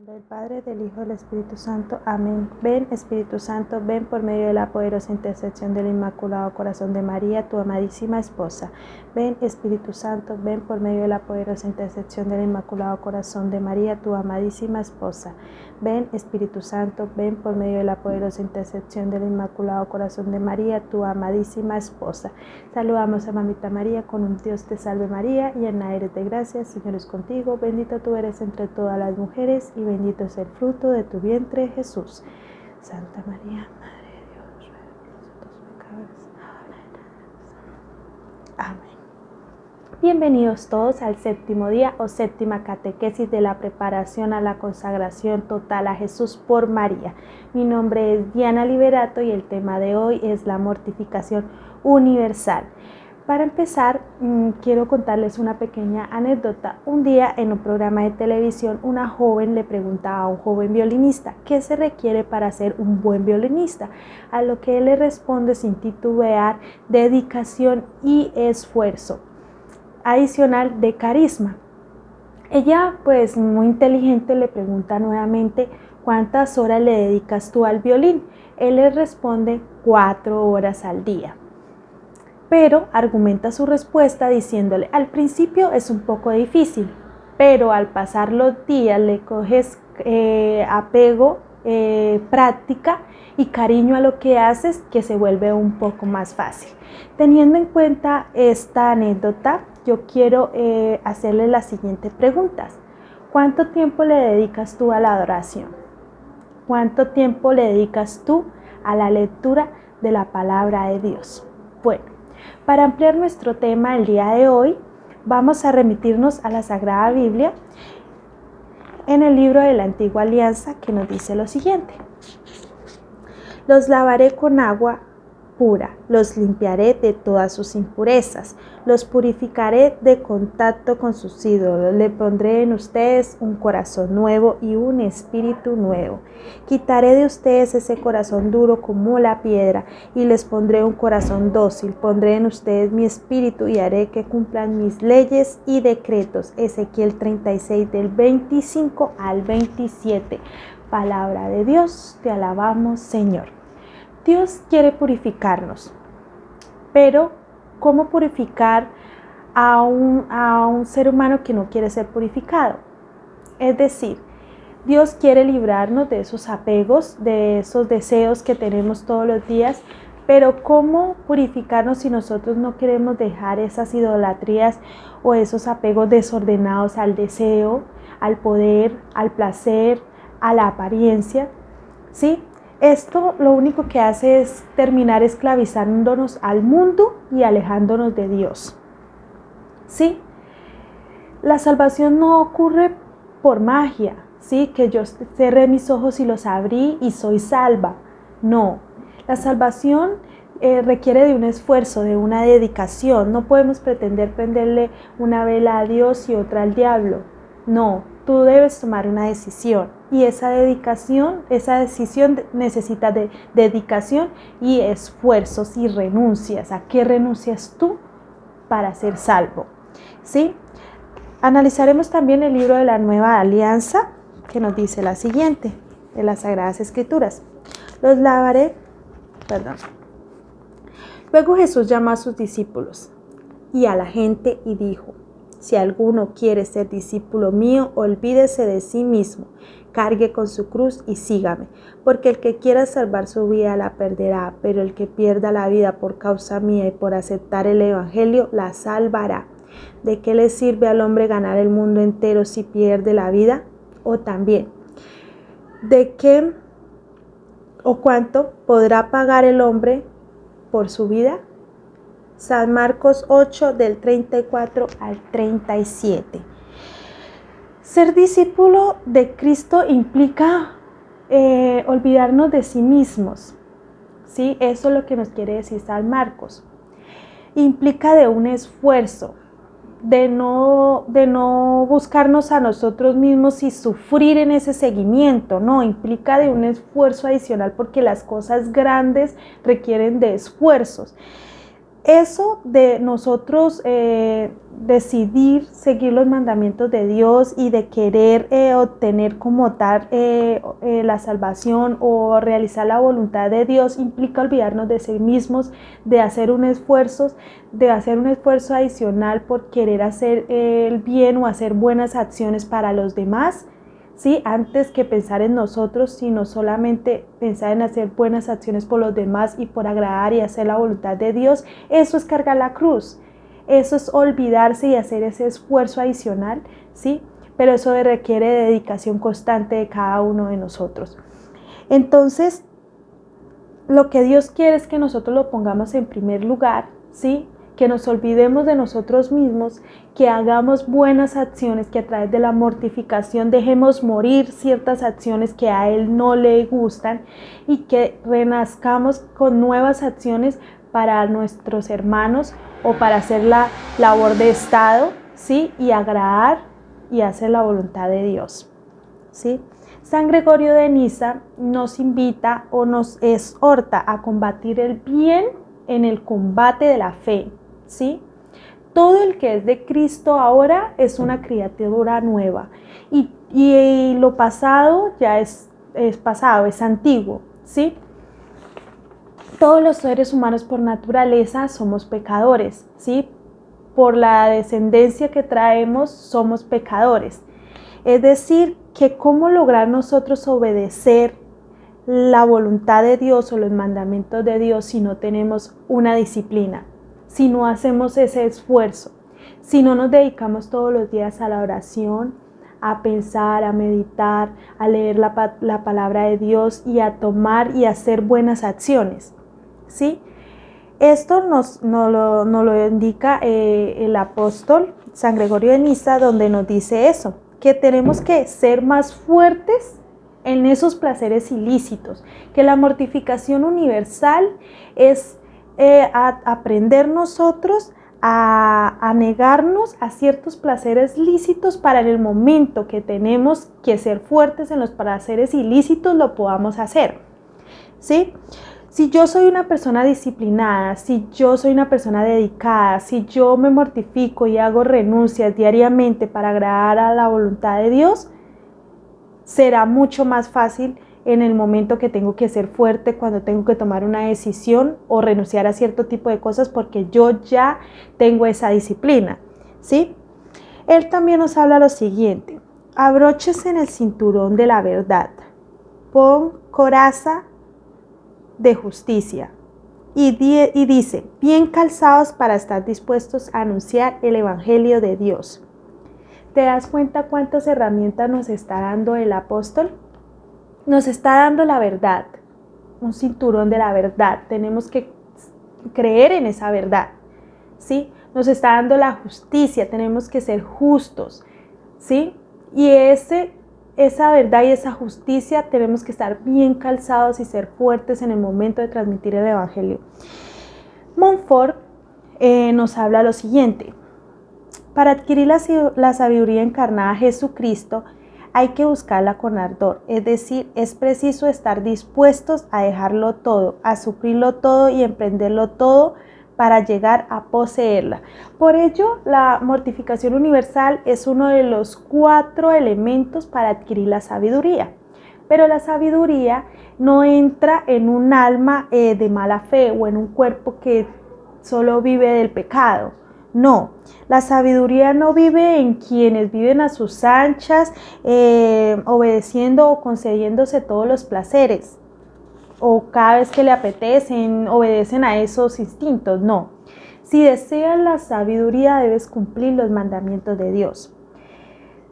Nombre del Padre, del Hijo y del Espíritu Santo. Amén. Ven, Espíritu Santo, ven por medio de la poderosa intercesión del Inmaculado Corazón de María, tu amadísima esposa. Ven, Espíritu Santo, ven por medio de la poderosa intercesión del Inmaculado Corazón de María, tu amadísima esposa. Ven, Espíritu Santo, ven por medio de la poderosa intercesión del Inmaculado Corazón de María, tu amadísima esposa. Saludamos a Mamita María con un Dios te salve María, llena eres de gracia, Señor es contigo, bendita tú eres entre todas las mujeres y bendito es el fruto de tu vientre, Jesús. Santa María, Madre de Dios, ruega por nosotros pecadores, ahora y en la hora de nuestra muerte. Amén. Bienvenidos todos al séptimo día o séptima catequesis de la preparación a la consagración total a Jesús por María. Mi nombre es Diana Liberato y el tema de hoy es la mortificación universal. Para empezar, quiero contarles una pequeña anécdota. Un día en un programa de televisión, una joven le preguntaba a un joven violinista ¿qué se requiere para ser un buen violinista? A lo que él le responde sin titubear: dedicación y esfuerzo, adicional de carisma. Ella, pues muy inteligente, le pregunta nuevamente ¿cuántas horas le dedicas tú al violín? Él le responde 4 horas al día. Pero argumenta su respuesta diciéndole: al principio es un poco difícil, pero al pasar los días le coges apego, práctica y cariño a lo que haces, que se vuelve un poco más fácil. Teniendo en cuenta esta anécdota, yo quiero hacerle las siguientes preguntas. ¿Cuánto tiempo le dedicas tú a la adoración? ¿Cuánto tiempo le dedicas tú a la lectura de la palabra de Dios? Bueno, para ampliar nuestro tema el día de hoy, vamos a remitirnos a la Sagrada Biblia en el libro de la Antigua Alianza, que nos dice lo siguiente: los lavaré con agua pura, los limpiaré de todas sus impurezas, los purificaré de contacto con sus ídolos, le pondré en ustedes un corazón nuevo y un espíritu nuevo. Quitaré de ustedes ese corazón duro como la piedra y les pondré un corazón dócil. Pondré en ustedes mi espíritu y haré que cumplan mis leyes y decretos. Ezequiel 36 del 25 al 27. Palabra de Dios, te alabamos, Señor. Dios quiere purificarnos, pero ¿cómo purificar a un ser humano que no quiere ser purificado? Es decir, Dios quiere librarnos de esos apegos, de esos deseos que tenemos todos los días, pero ¿cómo purificarnos si nosotros no queremos dejar esas idolatrías o esos apegos desordenados al deseo, al poder, al placer, a la apariencia? ¿Sí? Esto lo único que hace es terminar esclavizándonos al mundo y alejándonos de Dios. ¿Sí? La salvación no ocurre por magia, ¿sí? Que yo cerré mis ojos y los abrí y soy salva. No, la salvación requiere de un esfuerzo, de una dedicación. No podemos pretender prenderle una vela a Dios y otra al diablo. No, tú debes tomar una decisión y esa decisión necesita de dedicación y esfuerzos y renuncias. ¿A qué renuncias tú para ser salvo? ¿Sí? Analizaremos también el libro de la Nueva Alianza, que nos dice la siguiente, de las Sagradas Escrituras. Los lavaré, Luego Jesús llamó a sus discípulos y a la gente y dijo: si alguno quiere ser discípulo mío, olvídese de sí mismo, cargue con su cruz y sígame, porque el que quiera salvar su vida la perderá, pero el que pierda la vida por causa mía y por aceptar el evangelio la salvará. ¿De qué le sirve al hombre ganar el mundo entero si pierde la vida? O también, ¿de qué o cuánto podrá pagar el hombre por su vida? San Marcos 8 del 34 al 37. Ser discípulo de Cristo implica olvidarnos de sí mismos, ¿sí? Eso es lo que nos quiere decir San Marcos. Implica de un esfuerzo, de no buscarnos a nosotros mismos y sufrir en ese seguimiento, no, implica de un esfuerzo adicional porque las cosas grandes requieren de esfuerzos. eso de nosotros decidir seguir los mandamientos de Dios y de querer obtener como tal la salvación o realizar la voluntad de Dios implica olvidarnos de sí mismos, de hacer un esfuerzo adicional por querer hacer el bien o hacer buenas acciones para los demás. ¿Sí? Antes que pensar en nosotros, sino solamente pensar en hacer buenas acciones por los demás y por agradar y hacer la voluntad de Dios. Eso es cargar la cruz, eso es olvidarse y hacer ese esfuerzo adicional, ¿sí? Pero eso requiere dedicación constante de cada uno de nosotros. Entonces, lo que Dios quiere es que nosotros lo pongamos en primer lugar, ¿sí? Que nos olvidemos de nosotros mismos, que hagamos buenas acciones, que a través de la mortificación dejemos morir ciertas acciones que a Él no le gustan y que renazcamos con nuevas acciones para nuestros hermanos o para hacer la labor de Estado, ¿sí? Y agradar y hacer la voluntad de Dios, ¿sí? San Gregorio de Niza nos invita o nos exhorta a combatir el bien en el combate de la fe, ¿sí? Todo el que es de Cristo ahora es una criatura nueva y lo pasado ya es pasado, es antiguo, ¿sí? Todos los seres humanos por naturaleza somos pecadores, ¿sí? Por la descendencia que traemos somos pecadores. Es decir, que cómo lograr nosotros obedecer la voluntad de Dios o los mandamientos de Dios si no tenemos una disciplina, si no hacemos ese esfuerzo, si no nos dedicamos todos los días a la oración, a pensar, a meditar, a leer la palabra de Dios y a tomar y hacer buenas acciones, ¿sí? Esto nos lo indica el apóstol San Gregorio de Niza, donde nos dice eso, que tenemos que ser más fuertes en esos placeres ilícitos, que la mortificación universal es aprender nosotros a negarnos a ciertos placeres lícitos para en el momento que tenemos que ser fuertes en los placeres ilícitos lo podamos hacer, ¿sí? Si yo soy una persona disciplinada, si yo soy una persona dedicada, si yo me mortifico y hago renuncias diariamente para agradar a la voluntad de Dios, será mucho más fácil en el momento que tengo que ser fuerte, cuando tengo que tomar una decisión o renunciar a cierto tipo de cosas porque yo ya tengo esa disciplina, ¿sí? Él también nos habla lo siguiente: abróchese en el cinturón de la verdad, pon coraza de justicia y dice, bien calzados para estar dispuestos a anunciar el evangelio de Dios. ¿Te das cuenta cuántas herramientas nos está dando el apóstol? Nos está dando la verdad, un cinturón de la verdad. Tenemos que creer en esa verdad, ¿sí? Nos está dando la justicia, tenemos que ser justos, ¿sí? Y esa verdad y esa justicia tenemos que estar bien calzados y ser fuertes en el momento de transmitir el evangelio. Montfort nos habla lo siguiente: para adquirir la sabiduría encarnada a Jesucristo hay que buscarla con ardor, es decir, es preciso estar dispuestos a dejarlo todo, a sufrirlo todo y emprenderlo todo para llegar a poseerla. Por ello, la mortificación universal es uno de los 4 elementos para adquirir la sabiduría. Pero la sabiduría no entra en un alma de mala fe o en un cuerpo que solo vive del pecado. No, la sabiduría no vive en quienes viven a sus anchas, obedeciendo o concediéndose todos los placeres, o cada vez que le apetecen, obedecen a esos instintos. No, si deseas la sabiduría debes cumplir los mandamientos de Dios.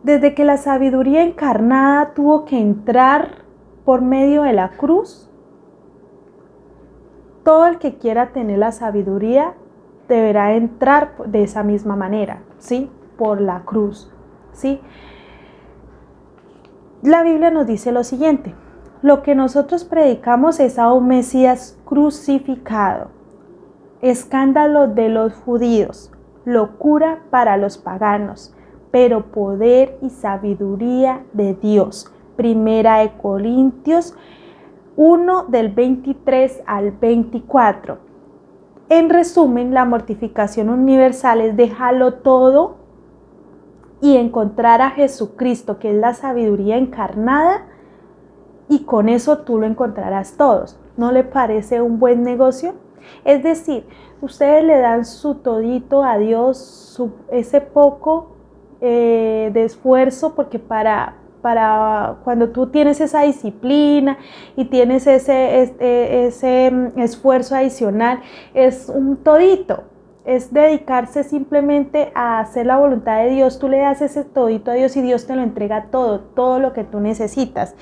Desde que la sabiduría encarnada tuvo que entrar por medio de la cruz, todo el que quiera tener la sabiduría deberá entrar de esa misma manera, ¿sí? Por la cruz, ¿sí? La Biblia nos dice lo siguiente: lo que nosotros predicamos es a un Mesías crucificado, escándalo de los judíos, locura para los paganos, pero poder y sabiduría de Dios. Primera de Corintios 1 del 23 al 24. En resumen, la mortificación universal es dejarlo todo y encontrar a Jesucristo, que es la sabiduría encarnada, y con eso tú lo encontrarás todos. ¿No le parece un buen negocio? Es decir, ustedes le dan su todito a Dios, ese poco de esfuerzo, porque para cuando tú tienes esa disciplina y tienes ese esfuerzo adicional, es un todito. Es dedicarse simplemente a hacer la voluntad de Dios. Tú le das ese todito a Dios y Dios te lo entrega todo lo que tú necesitas.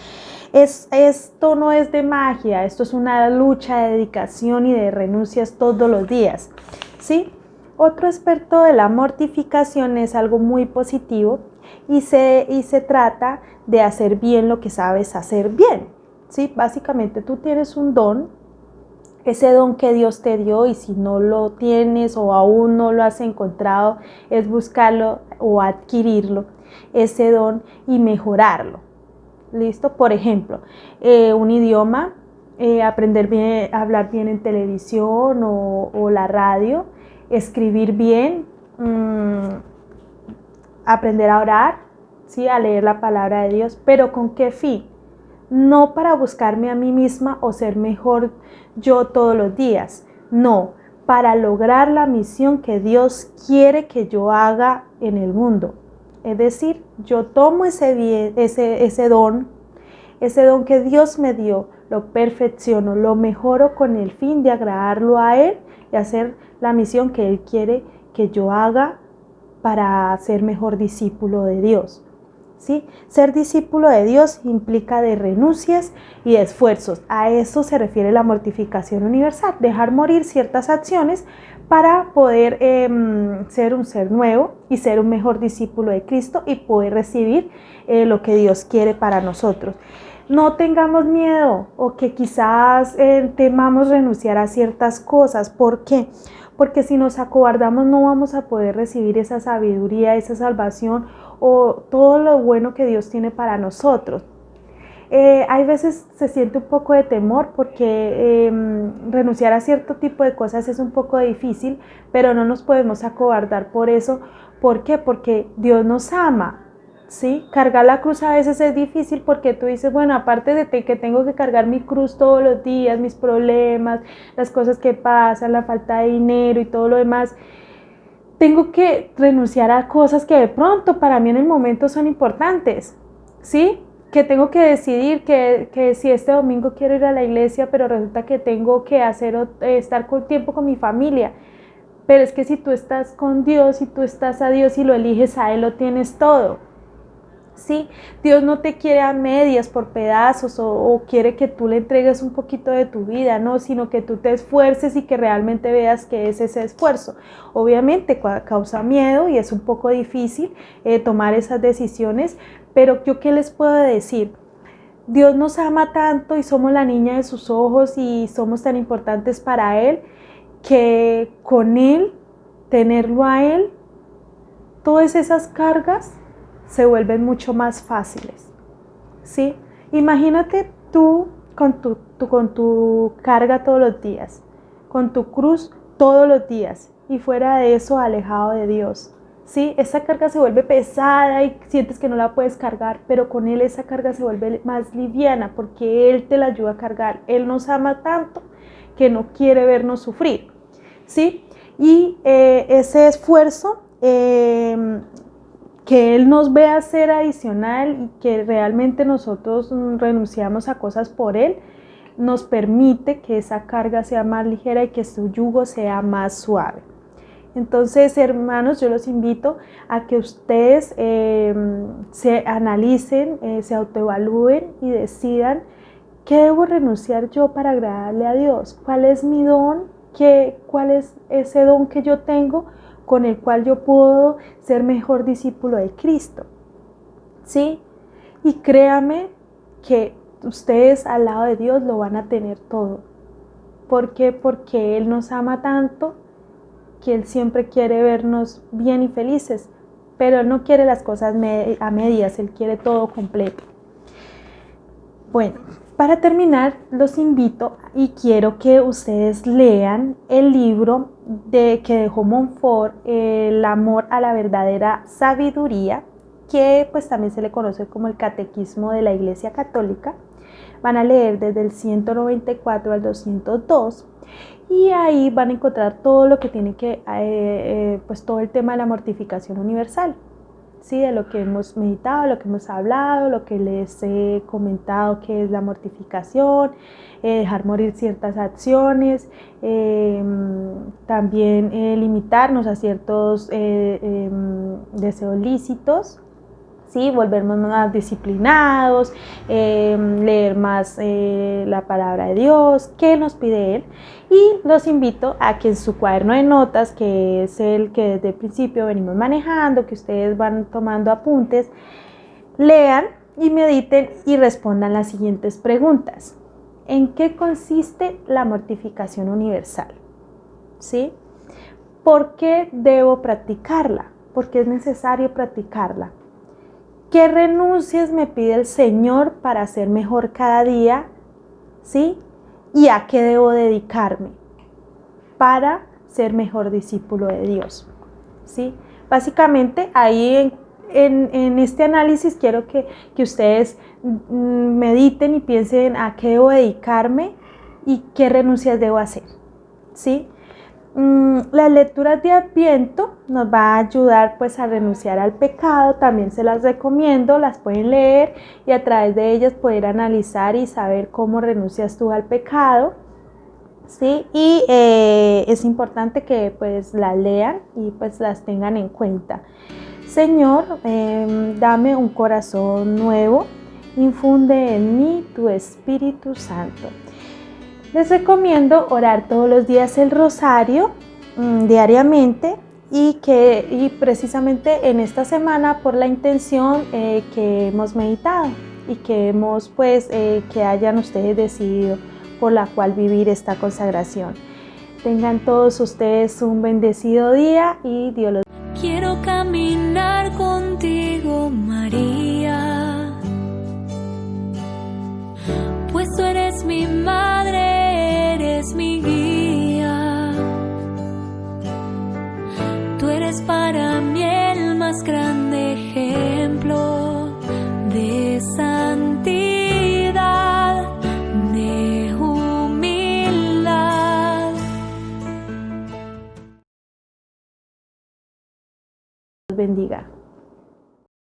Esto no es de magia, esto es una lucha de dedicación y de renuncias todos los días, ¿sí? Otro aspecto de la mortificación es algo muy positivo y se trata de hacer bien lo que sabes hacer bien, ¿sí? Básicamente tú tienes un don, ese don que Dios te dio, y si no lo tienes o aún no lo has encontrado, es buscarlo o adquirirlo, ese don, y mejorarlo. ¿Listo? Por ejemplo, un idioma, aprender bien, hablar bien en televisión o la radio, escribir bien, aprender a orar, ¿sí? A leer la palabra de Dios, pero ¿con qué fin? No para buscarme a mí misma o ser mejor yo todos los días, no, para lograr la misión que Dios quiere que yo haga en el mundo. Es decir, yo tomo ese don que Dios me dio, lo perfecciono, lo mejoro con el fin de agradarlo a Él y hacer la misión que Él quiere que yo haga para ser mejor discípulo de Dios. ¿Sí? Ser discípulo de Dios implica de renuncias y de esfuerzos. A eso se refiere la mortificación universal, dejar morir ciertas acciones para poder ser un ser nuevo y ser un mejor discípulo de Cristo y poder recibir lo que Dios quiere para nosotros. No tengamos miedo o que quizás temamos renunciar a ciertas cosas. ¿Por qué? Porque si nos acobardamos no vamos a poder recibir esa sabiduría, esa salvación o todo lo bueno que Dios tiene para nosotros. Hay veces se siente un poco de temor porque renunciar a cierto tipo de cosas es un poco difícil, pero no nos podemos acobardar por eso. ¿Por qué? Porque Dios nos ama, ¿sí? Cargar la cruz a veces es difícil porque tú dices, bueno, aparte de que tengo que cargar mi cruz todos los días, mis problemas, las cosas que pasan, la falta de dinero y todo lo demás, tengo que renunciar a cosas que de pronto para mí en el momento son importantes, ¿sí? Que tengo que decidir que si este domingo quiero ir a la iglesia, pero resulta que tengo que estar con tiempo con mi familia. Pero es que si tú estás con Dios, si tú estás a Dios y lo eliges a Él, lo tienes todo. ¿Sí? Dios no te quiere a medias, por pedazos, o quiere que tú le entregues un poquito de tu vida, no, sino que tú te esfuerces y que realmente veas que es ese esfuerzo. Obviamente causa miedo y es un poco difícil tomar esas decisiones, pero yo qué les puedo decir. Dios nos ama tanto y somos la niña de sus ojos y somos tan importantes para Él, que con Él, tenerlo a Él, todas esas cargas se vuelven mucho más fáciles, ¿sí? Imagínate tú con tu carga todos los días, con tu cruz todos los días y fuera de eso alejado de Dios, ¿sí? Esa carga se vuelve pesada y sientes que no la puedes cargar, pero con Él esa carga se vuelve más liviana porque Él te la ayuda a cargar. Él nos ama tanto que no quiere vernos sufrir, ¿sí? Y ese esfuerzo que Él nos ve hacer adicional y que realmente nosotros renunciamos a cosas por Él, nos permite que esa carga sea más ligera y que su yugo sea más suave. Entonces, hermanos, yo los invito a que ustedes se analicen, se autoevalúen y decidan qué debo renunciar yo para agradarle a Dios. ¿Cuál es mi don? ¿Cuál es ese don que yo tengo con el cual yo puedo ser mejor discípulo de Cristo? ¿Sí? Y créame que ustedes al lado de Dios lo van a tener todo. ¿Por qué? Porque Él nos ama tanto que Él siempre quiere vernos bien y felices, pero Él no quiere las cosas a medias, Él quiere todo completo. Bueno, Para terminar, los invito y quiero que ustedes lean el libro que dejó Montfort, El amor a la verdadera sabiduría, que pues también se le conoce como el Catecismo de la Iglesia Católica. Van a leer desde el 194 al 202 y ahí van a encontrar todo lo que tiene que, pues todo el tema de la mortificación universal. ¿Sí? De lo que hemos meditado, lo que hemos hablado, lo que les he comentado que es la mortificación, dejar morir ciertas acciones, también limitarnos a ciertos deseos lícitos, ¿sí? Volvernos más disciplinados, leer más la palabra de Dios, que nos pide Él. Y los invito a que en su cuaderno de notas, que es el que desde el principio venimos manejando, que ustedes van tomando apuntes, lean y mediten y respondan las siguientes preguntas. ¿En qué consiste la mortificación universal? ¿Sí? ¿Por qué debo practicarla? ¿Por qué es necesario practicarla? ¿Qué renuncias me pide el Señor para ser mejor cada día? ¿Sí? ¿Y a qué debo dedicarme para ser mejor discípulo de Dios? ¿Sí? Básicamente ahí en este análisis quiero que ustedes mediten y piensen a qué debo dedicarme y qué renuncias debo hacer. ¿Sí? Las lecturas de Adviento nos va a ayudar pues a renunciar al pecado, también se las recomiendo, las pueden leer y a través de ellas poder analizar y saber cómo renuncias tú al pecado, ¿sí? Y es importante que pues las lean y pues las tengan en cuenta. Señor, dame un corazón nuevo, infunde en mí tu Espíritu Santo. Les recomiendo orar todos los días el rosario diariamente y precisamente en esta semana por la intención que hemos meditado y que hemos que hayan ustedes decidido por la cual vivir esta consagración. Tengan todos ustedes un bendecido día y Dios los bendiga. Quiero caminar contigo, María, pues tú eres mi madre, eres mi guía. Tú eres para mí el más grande ejemplo de santidad, de humildad. Bendiga.